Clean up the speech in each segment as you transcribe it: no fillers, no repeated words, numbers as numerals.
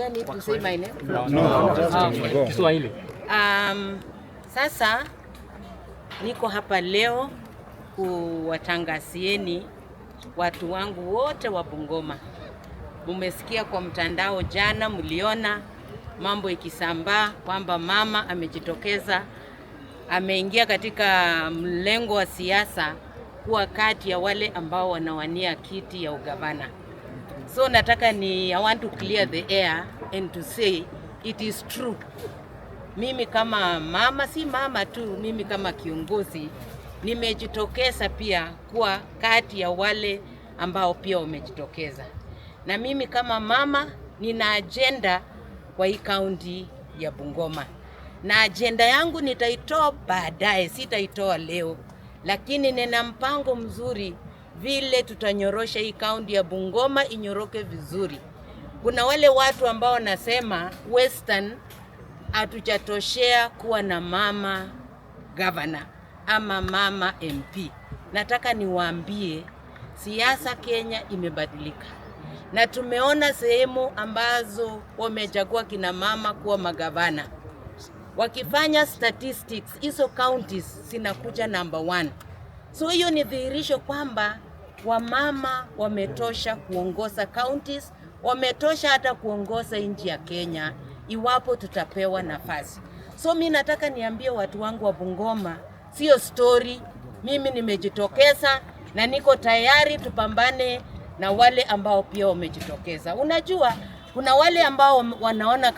gani to say my name? No. Kiswahili. Sasa niko hapa leo kuwatangazieni watu wangu wote wa Bungoma. Mumesikia kwa mtandao jana, mliona mambo ikisambaa kwamba mama amejitokeza, ameingia katika mlengo wa siasa kuwa kati ya wale ambao wanawania kiti ya ugavana. So nataka I want to clear the air and to say it is true. Mimi kama mama, si mama tu, mimi kama kiongozi nimejitokeza pia kuwa kati ya wale ambao pia wamejitokeza. Na mimi kama mama nina agenda kwa hii kaunti ya Bungoma. Na agenda yangu nitaitoa baadaye, sitaitoa leo. Lakini nina mpango mzuri vile tutanyorosha hii kaunti ya Bungoma inyoroke vizuri. Kuna wale watu ambao nasema Western hatujatoshea kuwa na mama governor ama mama MP. Nataka niwaambie siasa Kenya imebadilika. Na tumeona sehemu ambazo wamechagua kina mama kuwa magavana. Wakifanya statistics, hizo counties zinakuja number 1. So hiyo ni dhihirisho kwamba wamama wametosha kuongoza counties, wametosha hata kuongoza nchi ya Kenya iwapo tutapewa nafasi. So mimi nataka niambie watu wangu wa Bungoma, sio story. Mimi nimejitokeza na niko tayari tupambane na wale ambao pia wamejitokeza. Unajua kuna wale ambao wanaona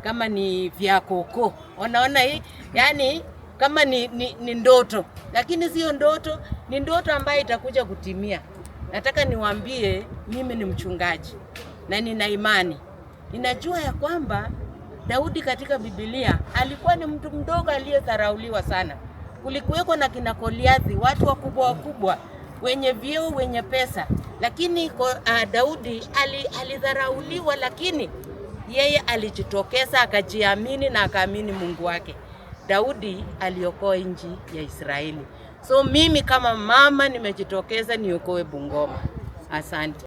kama ni vya koko. Wanaona hii yani kama ni ndoto, lakini sio ndoto, ni ndoto ambayo itakuja kutimia. Nataka niwaambie mimi ni mchungaji na nina imani. Ninajua ya kwamba Daudi katika Biblia alikuwa ni mtu mdogo aliyedharauliwa sana. Kulikuweko na kina Goliathi, watu wakubwa, wenye vyeo, wenye pesa. Lakini Daudi alidharauliwa, lakini yeye alijitokeza, akajiamini na akaamini Mungu wake. Daudi aliokoa nchi ya Israeli. So mimi kama mama nimejitokeza niokoe Bungoma. Asante.